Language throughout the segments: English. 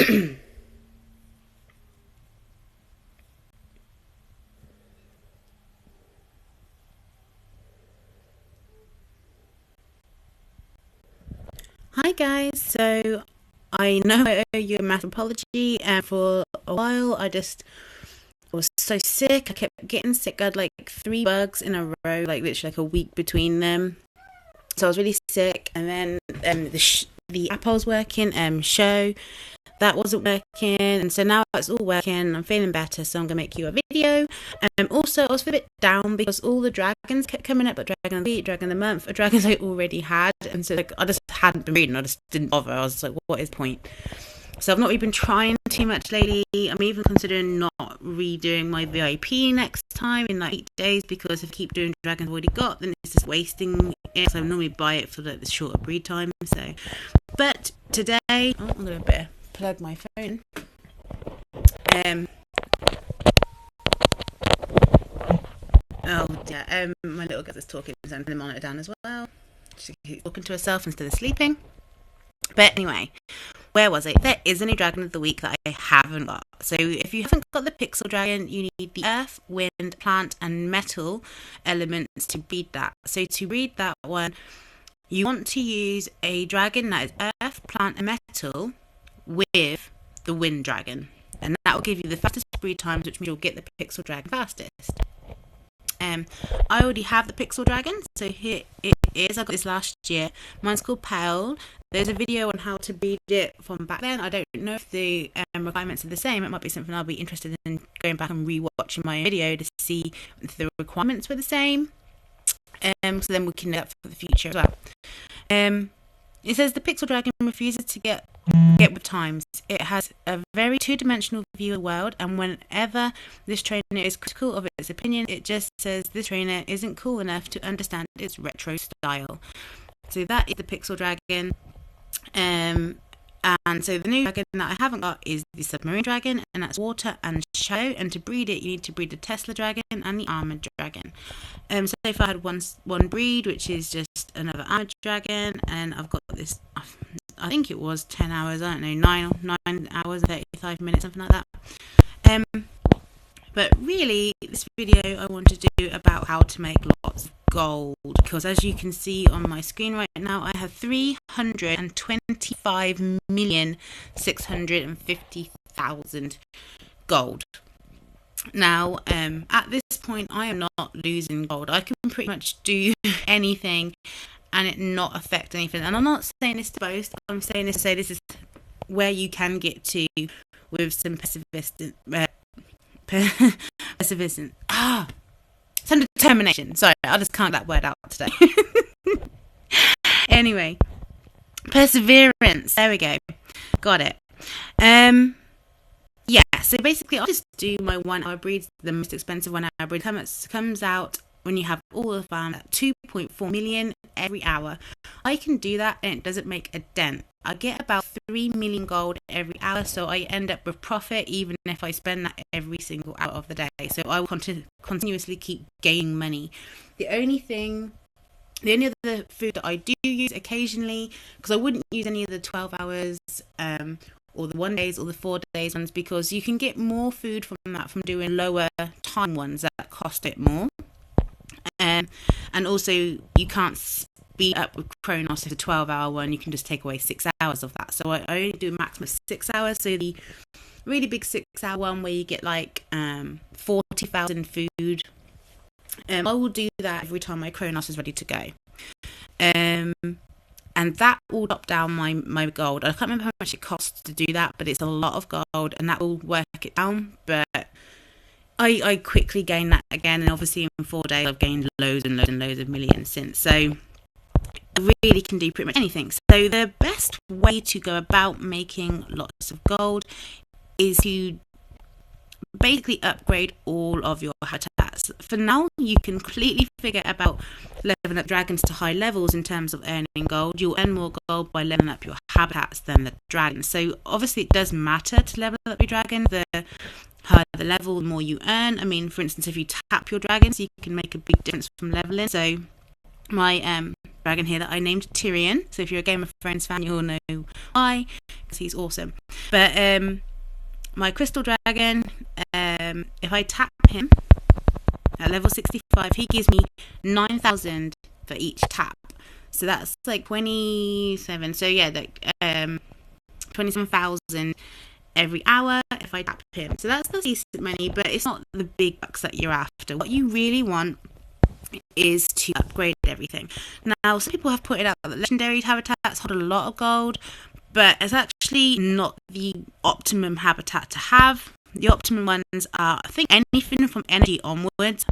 Hi guys, so I know I owe you a massive apology, and for a while I just was so sick. I kept getting sick. I had like three bugs in a row, like literally like a week between them. So I was really sick, and then the app I was working, show that wasn't working, and so now it's all working. I'm feeling better, so I'm gonna make you a video. Also, I was a bit down because all the dragons kept coming up, but dragon of the week, dragon of the month, or dragons I already had, and so like I just hadn't been reading. I just didn't bother. I was like, what is the point? So I've not really been trying too much lately. I'm even considering not redoing my VIP next time in like 8 days, because if I keep doing dragons I've already got, then it's just wasting it. So I normally buy it for like the shorter breed time. So, but today, I'm gonna better plug my phone. Oh yeah. My little girl is talking, so I'm going to monitor down as well. She keeps talking to herself instead of sleeping. But anyway, where was it? There is a new dragon of the week that I haven't got. So if you haven't got the pixel dragon, you need the earth, wind, plant, and metal elements to breed that. So to breed that one, you want to use a dragon that is earth, plant, and metal with the wind dragon, and that will give you the fastest breed times, which means you'll get the pixel dragon fastest. I already have the pixel dragon, so here it is. I got this last year. Mine's called Pale. There's a video on how to breed it from back then. I don't know if the requirements are the same. It might be something I'll be interested in going back and rewatching my video to see if the requirements were the same. So then we can know that for the future as well. It says the pixel dragon refuses to get with times. It has a very two-dimensional view of the world, and whenever this trainer is critical of its opinion, it just says this trainer isn't cool enough to understand its retro style. So that is the pixel dragon. And so the new dragon that I haven't got is the submarine dragon, and that's water and shadow. And to breed it, you need to breed the Tesla dragon and the armored dragon. So far I had one breed, which is just another armored dragon, and I've got this. I think it was 10 hours. I don't know, 9 hours and 35 minutes, something like that. But really, this video I want to do about how to make lots of gold, because as you can see on my screen right now, I have 325,650,000 gold. Now, at this point, I am not losing gold. I can pretty much do anything and it not affect anything. And I'm not saying this to boast. I'm saying this to say this is where you can get to with some some determination. Sorry, I just can't get that word out today. Anyway, perseverance. There we go. Got it. Yeah, so basically I'll just do my 1 hour breeds, the most expensive 1 hour breed. Comes out when you have all the farm at 2.4 million every hour. I can do that and it doesn't make a dent. I get about 3 million gold every hour, so I end up with profit even if I spend that every single hour of the day. So I will continuously keep gaining money. The only other food that I do use occasionally, because I wouldn't use any of the 12 hours or the 1 days or the 4 days ones, because you can get more food from that from doing lower time ones that cost it more. And also you can't speed up with Chronos. If it's a 12-hour one, you can just take away 6 hours of that. So I only do a maximum of 6 hours. So the really big 6-hour one where you get like 40,000 food, I will do that every time my Chronos is ready to go. And that will drop down my gold. I can't remember how much it costs to do that, but it's a lot of gold, and that will work it down. But I quickly gain that again, and obviously in 4 days I've gained loads and loads and loads of millions since. So I really can do pretty much anything. So the best way to go about making lots of gold is to basically upgrade all of your habitats. For now, you can completely figure about leveling up dragons to high levels in terms of earning gold. You'll earn more gold by leveling up your habitats than the dragons. So obviously it does matter to level up your dragon. The higher the level, the more you earn. I mean, for instance, if you tap your dragons, you can make a big difference from leveling. So my dragon here that I named Tyrion. So if you're a Game of Thrones fan, you'll know why, because he's awesome. But my crystal dragon, if I tap him at level 65, he gives me 9,000 for each tap. So that's like 27. So yeah, 27,000 every hour if I tap him. So that's the decent money, but it's not the big bucks that you're after. What you really want is to upgrade everything. Now, some people have put it out that legendary habitats hold a lot of gold, but it's actually not the optimum habitat to have. The optimum ones are, I think, anything from energy onwards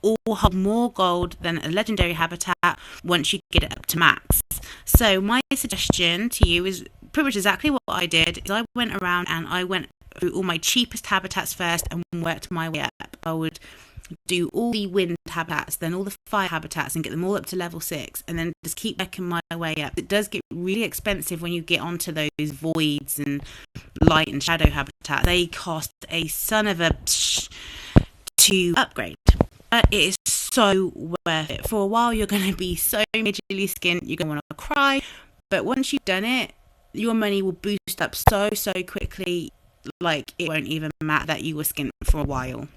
all hold more gold than a legendary habitat once you get it up to max. So my suggestion to you is pretty much exactly what I did. Is I went around and I went through all my cheapest habitats first and worked my way up. I would do all the wind habitats, then all the fire habitats, and get them all up to level 6, and then just keep working my way up. It does get really expensive when you get onto those voids and light and shadow habitats. They cost a son of a to upgrade, but it is so worth it. For a while you're going to be so majorly skint, you're going to want to cry, but once you've done it, your money will boost up so quickly, like it won't even matter that you were skint for a while.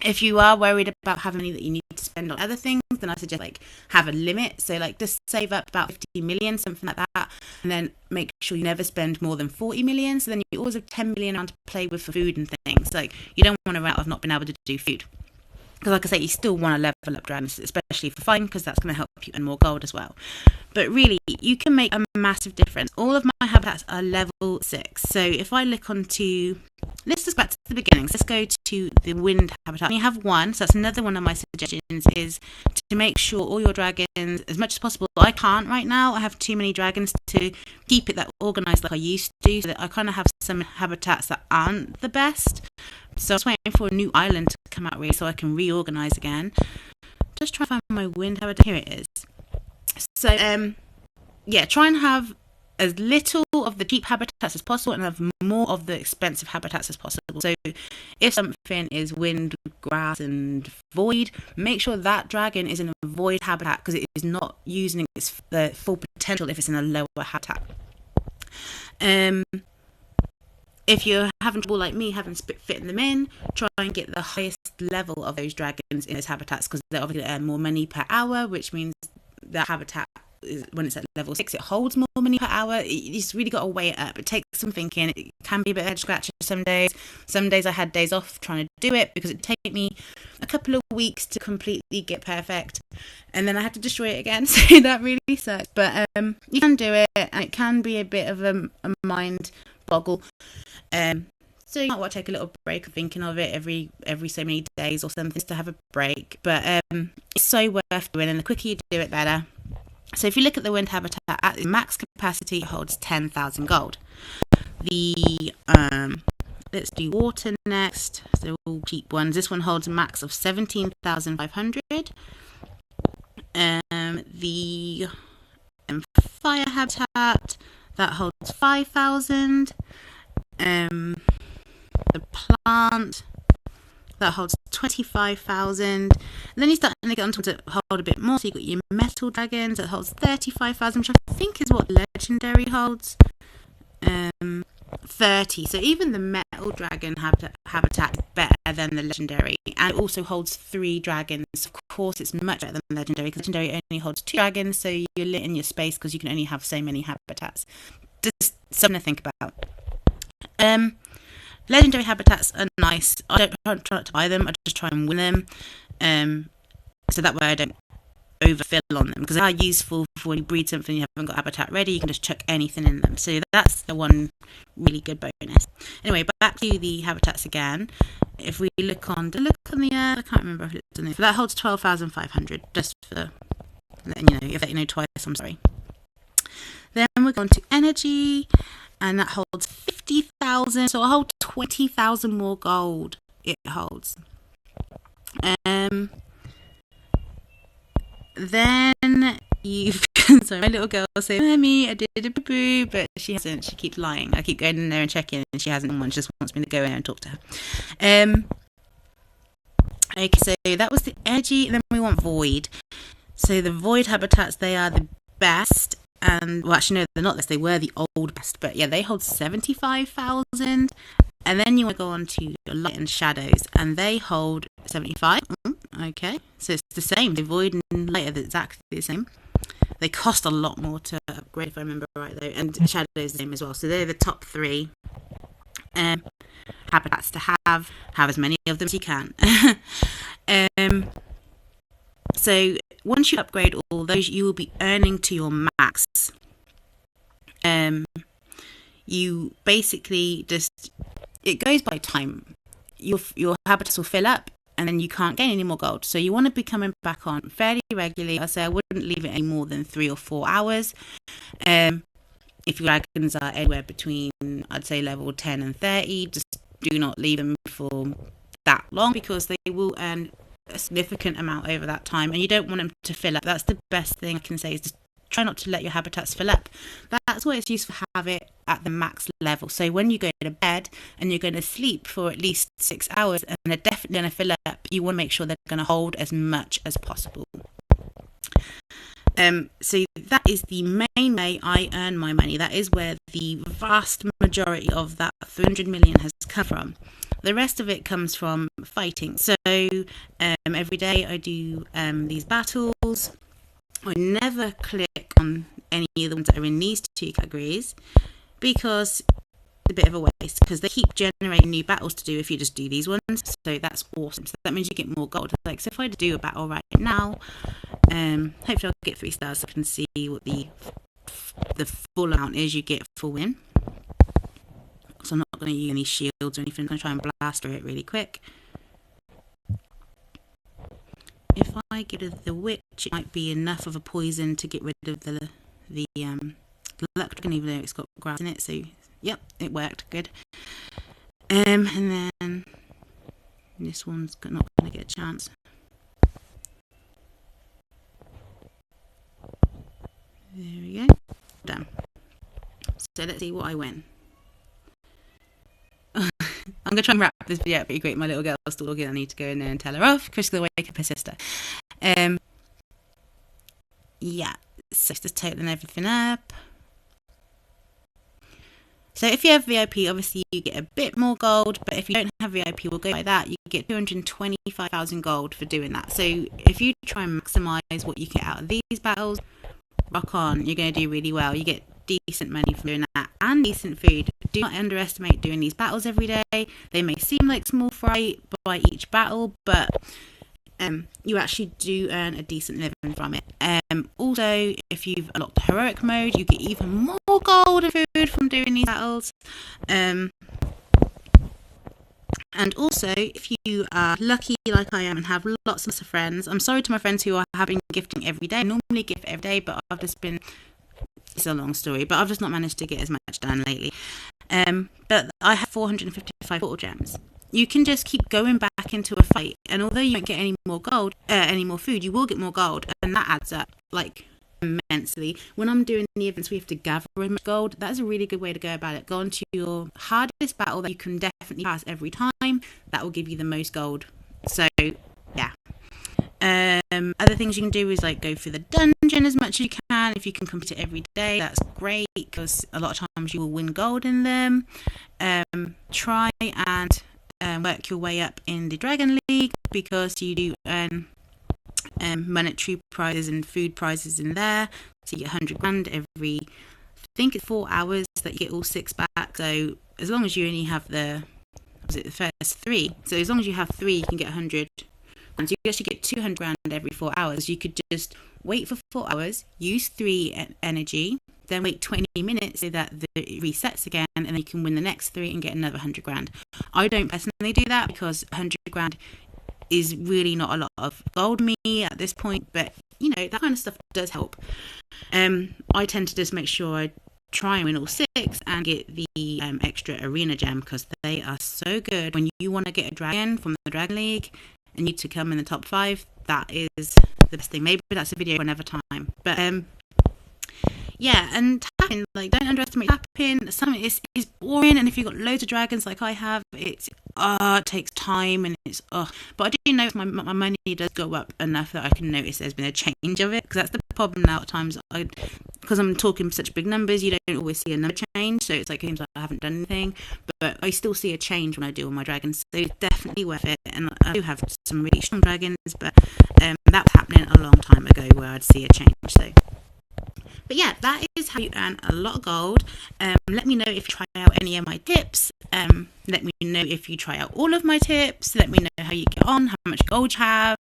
If you are worried about having money that you need to spend on other things, then I suggest have a limit. So just save up about 50 million, something like that, and then make sure you never spend more than 40 million. So then you always have 10 million around to play with for food and things. You don't want to run out of not being able to do food. Because like I say, you still want to level up dragons, especially for fighting, because that's going to help you earn more gold as well. But really, you can make a massive difference. All of my habitats are level 6. So if I look onto... Let's just back to the beginnings. Let's go to the wind habitat. You have one, so that's another one of my suggestions, is to make sure all your dragons, as much as possible. I can't right now. I have too many dragons to keep it that organised like I used to, so that I kind of have some habitats that aren't the best. So I was waiting for a new island to come out really so I can reorganise again. Just try to find my wind habitat. Here it is. So, try and have as little of the cheap habitats as possible and have more of the expensive habitats as possible. So if something is wind, grass and void, make sure that dragon is in a void habitat, because it is not using its full potential if it's in a lower habitat. If you're having trouble like me fitting them in, try and get the highest level of those dragons in those habitats, because they're obviously earn more money per hour, which means that habitat, when it's at level 6, it holds more money per hour. You just really got to weigh it up. It takes some thinking. It can be a bit head scratcher some days. Some days I had days off trying to do it because it take me a couple of weeks to completely get perfect, and then I had to destroy it again. So that really sucks. But you can do it, and it can be a bit of a mind boggle. So you might want to take a little break of thinking of it every so many days or something, just to have a break. But it's so worth doing, and the quicker you do it, better. So if you look at the wind habitat, at its max capacity, it holds 10,000 gold. Let's do water next. So all cheap ones. This one holds a max of 17,500. The fire habitat, that holds 5,000. The plant, that holds 25,000. And then you start to get onto to hold a bit more. So you've got your metal dragons that holds 35,000, which I think is what legendary holds. 30. So even the metal dragon habitat is better than the legendary, and it also holds 3 dragons. Of course, it's much better than legendary, because legendary only holds 2 dragons, so you're limiting your space because you can only have so many habitats. Just something to think about. Legendary habitats are nice. I don't try not to buy them. I just try and win them. So that way I don't overfill on them, because they are useful for when you breed something you haven't got habitat ready. You can just chuck anything in them. So that's the one really good bonus. Anyway, back to the habitats again. If we look on the I can't remember if it's on this. That holds 12,500. Just for letting you know. If you know twice, I'm sorry. Then we're going to energy, and that holds 50,000. So I hold 20,000 more gold. It holds. Then you've sorry, my little girl saying, "Mommy, I did a boo," but she hasn't. She keeps lying. I keep going in there and checking, and she hasn't. One, she just wants me to go in there and talk to her. Okay, so that was the energy. Then we want void. So the void habitats, they are the best. And well, actually no, they're not this. They were the old best, but yeah, they hold 75,000. And then you want to go on to your light and shadows, and they hold 75. Okay, so it's the same. The void and light are exactly the same. They cost a lot more to upgrade, if I remember right, though. And shadows is the same as well. So they're the top three habitats to have. Have as many of them as you can. So once you upgrade all those, you will be earning to your max. You basically just, it goes by time. Your habitats will fill up, and then you can't gain any more gold. So you want to be coming back on fairly regularly. I say I wouldn't leave it any more than 3 or 4 hours. If your dragons are anywhere between, I'd say, level 10 and 30, just do not leave them for that long, because they will earn a significant amount over that time, and you don't want them to fill up. That's the best thing I can say, is just try not to let your habitats fill up. That's why it's useful to have it at the max level. So when you go to bed and you're going to sleep for at least 6 hours and they're definitely going to fill up, you want to make sure they're going to hold as much as possible. So that is the main way I earn my money. That is where the vast majority of that 300 million has come from. The rest of it comes from fighting. So every day I do these battles. I never click on any of the ones that are in these two categories, because it's a bit of a waste, because they keep generating new battles to do if you just do these ones. So that's awesome. So that means you get more gold. Like, so if I do a battle right now, hopefully I'll get 3 stars so I can see what the full amount is you get for win. So I'm not going to use any shields or anything. I'm going to try and blast through it really quick. If I get rid of the witch, it might be enough of a poison to get rid of the electric, even though it's got grass in it. So, yep, it worked. Good. And then this one's not going to get a chance. There we go. Done. So let's see what I win. I'm going to try and wrap this video up pretty quick. My little girl's still talking. I need to go in there and tell her off, because she's going to wake up her sister. Yeah, so just totaling everything up. So if you have VIP, obviously you get a bit more gold, but if you don't have VIP, we'll go by that. You get 225,000 gold for doing that. So if you try and maximise what you get out of these battles, rock on, you're going to do really well. You get decent money for doing that, and decent food. Do not underestimate doing these battles every day. They may seem like small fry by each battle, but you actually do earn a decent living from it. Also, if you've unlocked heroic mode, you get even more gold and food from doing these battles. And also, if you are lucky like I am and have lots of friends, I'm sorry to my friends who are having gifting every day. I normally gift every day, but I've just been, it's a long story, but I've just not managed to get as much done lately. But I have 455 portal gems. You can just keep going back into a fight, and although you won't get any more gold, any more food, you will get more gold, and that adds up like immensely. When I'm doing the events, we have to gather gold. That's a really good way to go about it. Go on to your hardest battle that you can definitely pass every time. That will give you the most gold. So yeah. Other things you can do is like go through the dungeon as much as you can. If you can complete it every day, that's great, because a lot of times you will win gold in them. Try and work your way up in the Dragon League, because you do earn monetary prizes and food prizes in there. So you get 100 grand every, I think it's 4 hours that you get all 6 back. So as long as you only have the first 3, so as long as you have 3, you can get 100. And you actually get 200 grand every 4 hours. You could just wait for 4 hours, use 3 energy, then wait 20 minutes so that it resets again, and then you can win the next 3 and get another 100 grand. I don't personally do that, because 100 grand is really not a lot of gold to me at this point, but you know, that kind of stuff does help. I tend to just make sure I try and win all 6 and get the extra arena gem, because they are so good. When you want to get a dragon from the Dragon League and you to come in the top 5, that is the best thing. Maybe that's a video for another time, but Yeah, and tapping, like, don't underestimate tapping. Something is boring, and if you've got loads of dragons like I have, it takes time, and but I do know if my money does go up enough that I can notice there's been a change of it, because that's the problem now at times. Because I'm talking such big numbers, you don't always see a number change, so it's like it seems like I haven't done anything, but I still see a change when I do all my dragons, so it's definitely worth it. And I do have some really strong dragons, but that was happening a long time ago where I'd see a change. So, but yeah, that is how you earn a lot of gold. Let me know if you try out any of my tips. Let me know if you try out all of my tips. Let me know how you get on, how much gold you have.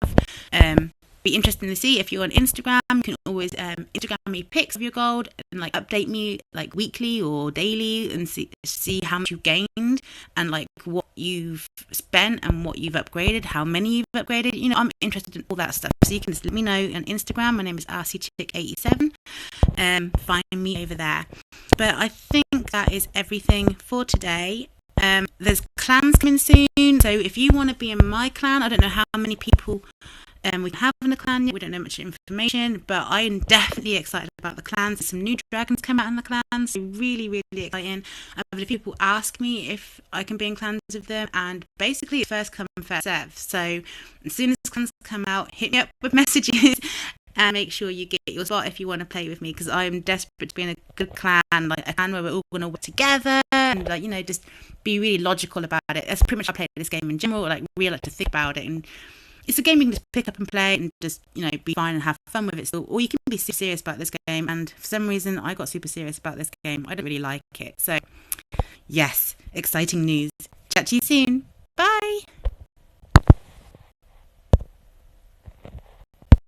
Be interesting to see if you're on Instagram. You can always Instagram me pics of your gold and like update me like weekly or daily and see how much you've gained and like what you've spent and what you've upgraded, how many you've upgraded. You know, I'm interested in all that stuff. So you can just let me know on Instagram. My name is RCChick87. Find me over there. But I think that is everything for today. There's clans coming soon, so if you want to be in my clan, I don't know how many people we have in the clan yet. We don't know much information, but I am definitely excited about the clans. There's some new dragons come out in the clans, so really, really exciting. I've had a few people ask me if I can be in clans with them, and basically it's first come, first serve. So as soon as clans come out, hit me up with messages and make sure you get your spot if you want to play with me, because I'm desperate to be in a good clan, like a clan where we're all going to work together and like, you know, just be really logical about it. That's pretty much how I play this game in general. Like really like to think about it, and it's a game you can just pick up and play and just, you know, be fine and have fun with it still. Or you can be super serious about this game, and for some reason I got super serious about this game. I don't really like it. So yes, exciting news. Chat to you soon. Bye.